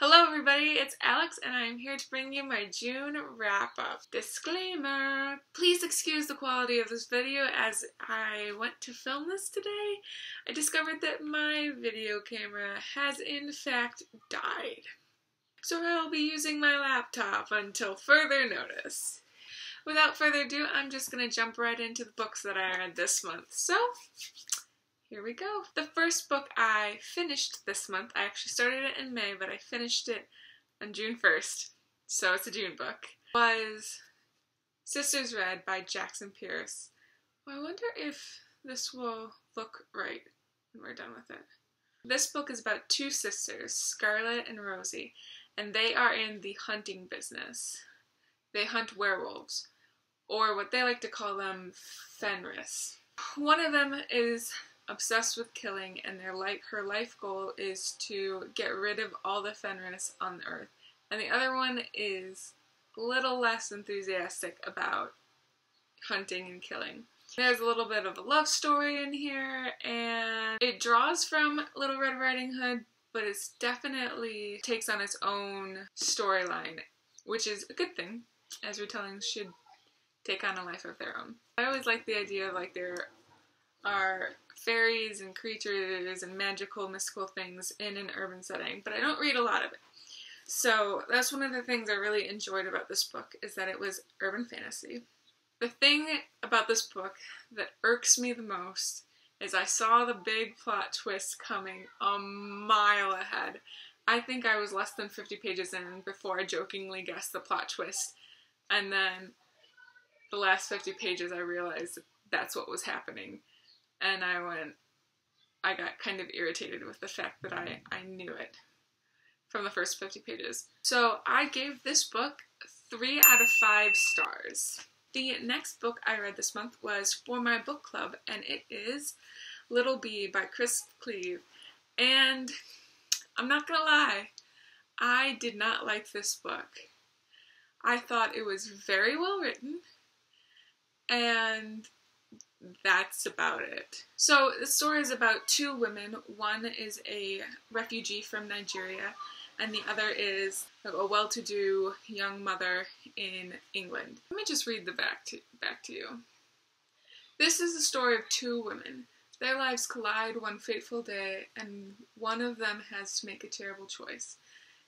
Hello everybody, it's Alex and I am here to bring you my June wrap-up. Disclaimer! Please excuse the quality of this video as I went to film this today. I discovered that my video camera has in fact died. So I'll be using my laptop until further notice. Without further ado, I'm just going to jump right into the books that I read this month. So, here we go. The first book I finished this month, I actually started it in May, but I finished it on June 1st, so it's a June book, was Sisters Red by Jackson Pierce. Well, I wonder if this will look right when we're done with it. This book is about two sisters, Scarlett and Rosie, and they are in the hunting business. They hunt werewolves, or what they like to call them, Fenris. One of them is obsessed with killing, and her life goal is to get rid of all the Fenris on the earth. And the other one is a little less enthusiastic about hunting and killing. There's a little bit of a love story in here, and it draws from Little Red Riding Hood, but it definitely takes on its own storyline, which is a good thing, as retellings should take on a life of their own. I always like the idea of there are fairies and creatures and magical, mystical things in an urban setting, but I don't read a lot of it. So that's one of the things I really enjoyed about this book, is that it was urban fantasy. The thing about this book that irks me the most is I saw the big plot twist coming a mile ahead. I think I was less than 50 pages in before I jokingly guessed the plot twist, and then the last 50 pages I realized that's what was happening. And I got kind of irritated with the fact that I knew it from the first 50 pages. So I gave this book 3 out of 5 stars. The next book I read this month was for my book club, and it is Little Bee by Chris Cleave. And I'm not gonna lie, I did not like this book. I thought it was very well written, and that's about it. So the story is about two women. One is a refugee from Nigeria, and the other is a well-to-do young mother in England. Let me just read the back to you. This is the story of two women. Their lives collide one fateful day, and one of them has to make a terrible choice.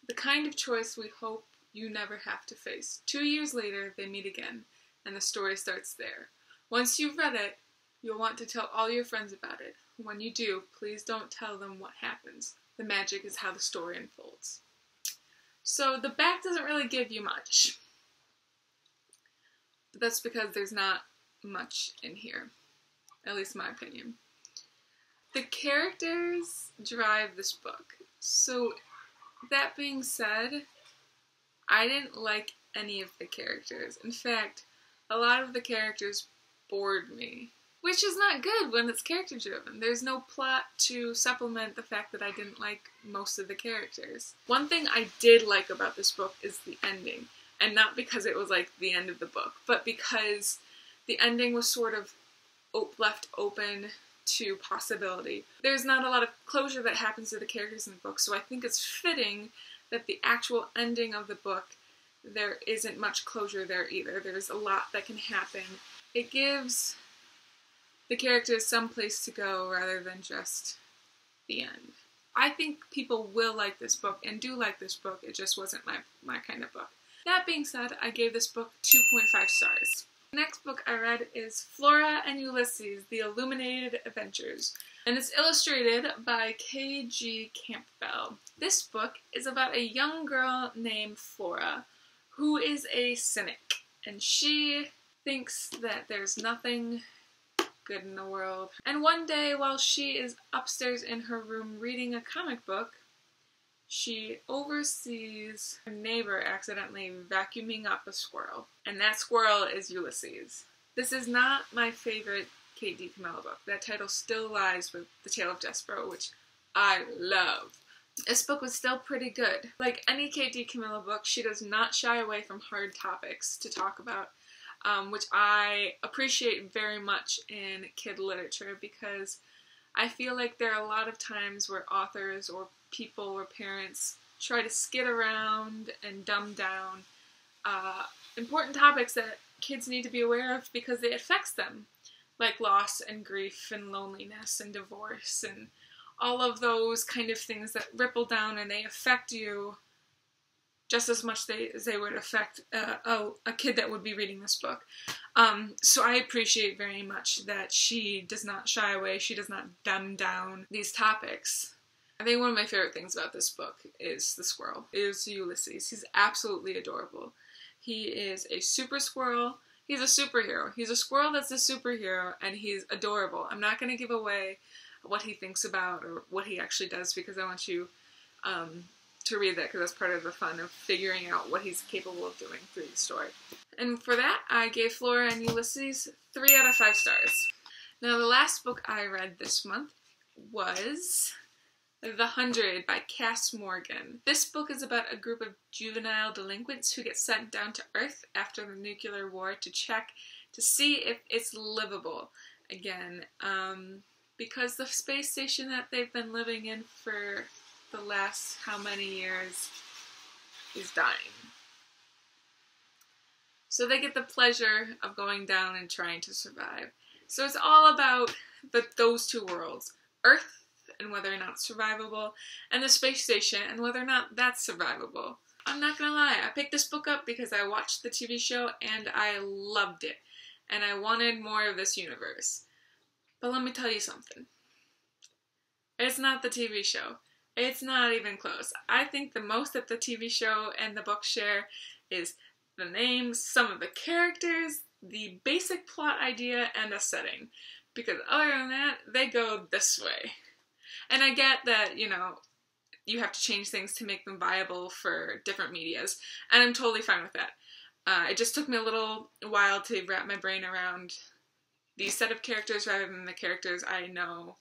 The kind of choice we hope you never have to face. 2 years later, they meet again, and the story starts there. Once you've read it, you'll want to tell all your friends about it. When you do, please don't tell them what happens. The magic is how the story unfolds. So the back doesn't really give you much. But that's because there's not much in here. At least in my opinion. The characters drive this book. So that being said, I didn't like any of the characters. In fact, a lot of the characters bored me. Which is not good when it's character driven. There's no plot to supplement the fact that I didn't like most of the characters. One thing I did like about this book is the ending. And not because it was the end of the book, but because the ending was sort of left open to possibility. There's not a lot of closure that happens to the characters in the book, so I think it's fitting that the actual ending of the book, there isn't much closure there either. There's a lot that can happen. It gives the characters some place to go rather than just the end. I think people will like this book and do like this book. It just wasn't my kind of book. That being said, I gave this book 2.5 stars. The next book I read is Flora and Ulysses, The Illuminated Adventures, and it's illustrated by K.G. Campbell. This book is about a young girl named Flora who is a cynic, and she thinks that there's nothing good in the world. And one day, while she is upstairs in her room reading a comic book, she oversees her neighbor accidentally vacuuming up a squirrel. And that squirrel is Ulysses. This is not my favorite K.D. Camilla book. That title still lies with The Tale of Despero, which I love. This book was still pretty good. Like any K.D. Camilla book, she does not shy away from hard topics to talk about. Which I appreciate very much in kid literature, because I feel like there are a lot of times where authors or people or parents try to skid around and dumb down important topics that kids need to be aware of because it affects them, like loss and grief and loneliness and divorce and all of those kind of things that ripple down and they affect you just as much as they would affect a kid that would be reading this book. So I appreciate very much that she does not shy away, she does not dumb down these topics. I think one of my favorite things about this book is the squirrel, is Ulysses. He's absolutely adorable. He is a super squirrel. He's a superhero. He's a squirrel that's a superhero, and he's adorable. I'm not going to give away what he thinks about or what he actually does because I want you to read that because that's part of the fun of figuring out what he's capable of doing through the story. And for that, I gave Flora and Ulysses 3 out of 5 stars. Now, the last book I read this month was The 100 by Kass Morgan. This book is about a group of juvenile delinquents who get sent down to Earth after the nuclear war to check to see if it's livable again. Because the space station that they've been living in for the last how many years is dying. So they get the pleasure of going down and trying to survive. So it's all about those two worlds, Earth and whether or not it's survivable, and the space station and whether or not that's survivable. I'm not gonna lie, I picked this book up because I watched the TV show and I loved it. And I wanted more of this universe. But let me tell you something. It's not the TV show. It's not even close. I think the most that the TV show and the book share is the names, some of the characters, the basic plot idea, and the setting. Because other than that, they go this way. And I get that, you know, you have to change things to make them viable for different medias. And I'm totally fine with that. It just took me a little while to wrap my brain around these set of characters rather than the characters I know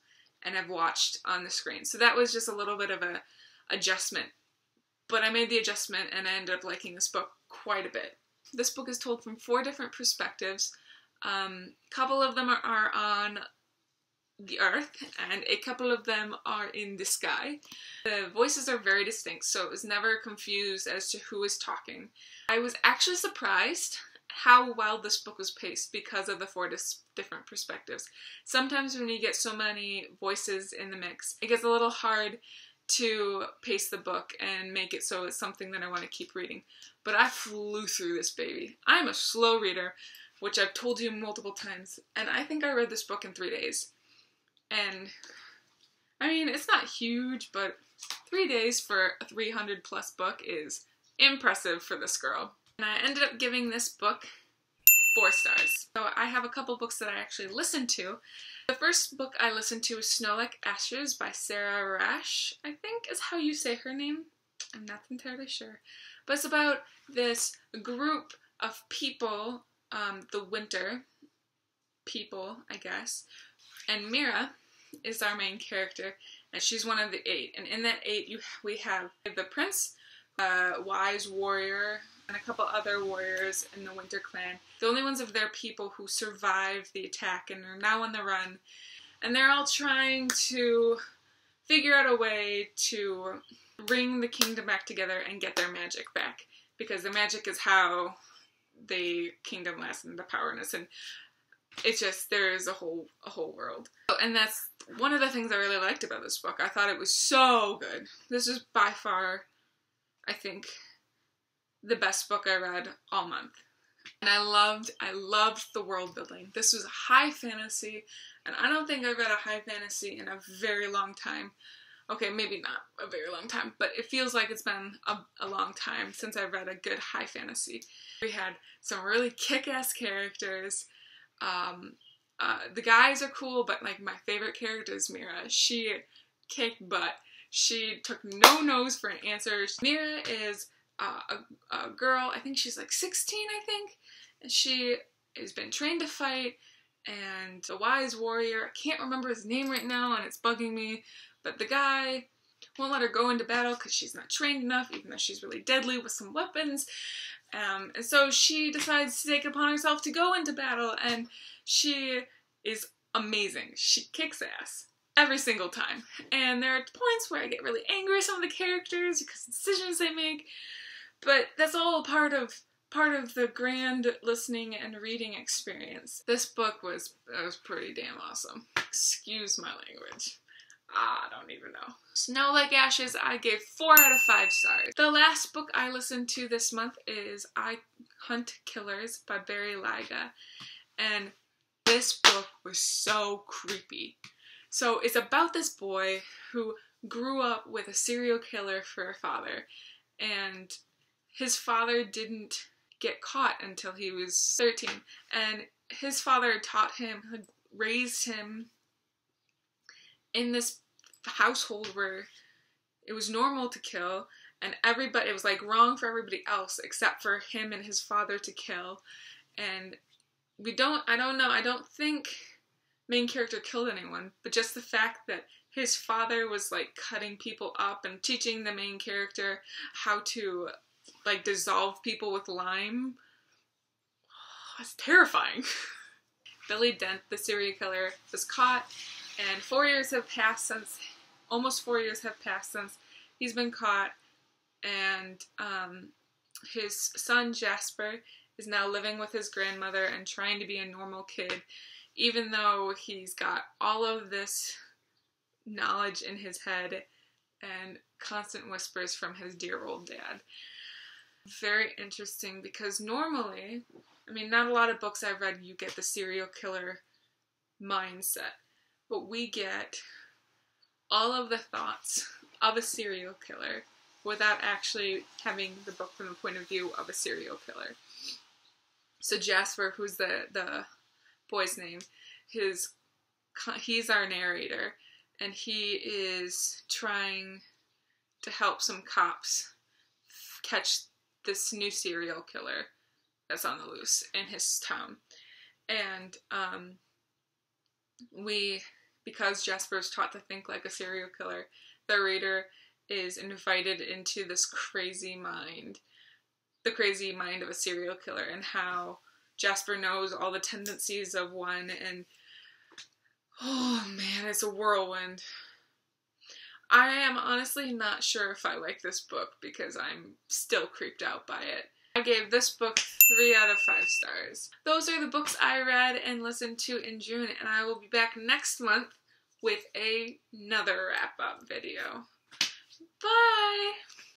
and have watched on the screen. So that was just a little bit of a adjustment. But I made the adjustment and I ended up liking this book quite a bit. This book is told from 4 different perspectives. A couple of them are on the Earth, and a couple of them are in the sky. The voices are very distinct, so it was never confused as to who is talking. I was actually surprised how well this book was paced because of the 4 different perspectives. Sometimes when you get so many voices in the mix, it gets a little hard to pace the book and make it so it's something that I want to keep reading. But I flew through this baby. I'm a slow reader, which I've told you multiple times, and I think I read this book in 3 days. And, I mean, it's not huge, but 3 days for a 300 plus book is impressive for this girl. And I ended up giving this book 4 stars. So I have a couple books that I actually listened to. The first book I listened to was Snow Like Ashes by Sara Raasch, I think is how you say her name. I'm not entirely sure. But it's about this group of people, the winter people, I guess. And Mira is our main character, and she's one of the 8. And in that 8, we have the prince, wise warrior, and a couple other warriors in the Winter Clan. The only ones of their people who survived the attack and are now on the run. And they're all trying to figure out a way to bring the kingdom back together and get their magic back. Because the magic is how the kingdom lasts and the powerness. And it's just, there is a whole world. And that's one of the things I really liked about this book. I thought it was so good. This is by far, I think, the best book I read all month. And I loved the world building. This was high fantasy, and I don't think I've read a high fantasy in a very long time. Okay, maybe not a very long time, but it feels like it's been a long time since I've read a good high fantasy. We had some really kick-ass characters. The guys are cool, but like my favorite character is Mira. She kicked butt. She took no no's for an answer. Mira is a girl, I think she's like 16, I think, and she has been trained to fight, and the wise warrior, I can't remember his name right now, and it's bugging me, but the guy won't let her go into battle because she's not trained enough, even though she's really deadly with some weapons, and so she decides to take it upon herself to go into battle, and she is amazing. She kicks ass. every single time. And there are points where I get really angry at some of the characters because of the decisions they make, but that's all part of the grand listening and reading experience. This book was pretty damn awesome. Excuse my language. I don't even know. Snow Like Ashes, I gave 4 out of 5 stars. The last book I listened to this month is I Hunt Killers by Barry Lyga, and this book was so creepy. So it's about this boy who grew up with a serial killer for a father, and his father didn't get caught until he was 13, and his father taught him, raised him in this household where it was normal to kill, and everybody, it was like wrong for everybody else except for him and his father to kill. And I don't think main character killed anyone, but just the fact that his father was like cutting people up and teaching the main character how to like dissolve people with lime. Oh, it's terrifying. Billy Dent, the serial killer, was caught, and 4 years have passed since, almost 4 years have passed since he's been caught, and his son Jasper is now living with his grandmother and trying to be a normal kid, even though he's got all of this knowledge in his head and constant whispers from his dear old dad. Very interesting, because normally, I mean, not a lot of books I've read you get the serial killer mindset, but we get all of the thoughts of a serial killer without actually having the book from the point of view of a serial killer. So Jasper, who's the boy's name, he's our narrator, and he is trying to help some cops catch this new serial killer that's on the loose in his town. And because Jasper is taught to think like a serial killer, the reader is invited into this crazy mind, the crazy mind of a serial killer, and how Jasper knows all the tendencies of one, and oh man, it's a whirlwind. I am honestly not sure if I like this book because I'm still creeped out by it. I gave this book 3 out of 5 stars. Those are the books I read and listened to in June, and I will be back next month with another wrap-up video. Bye!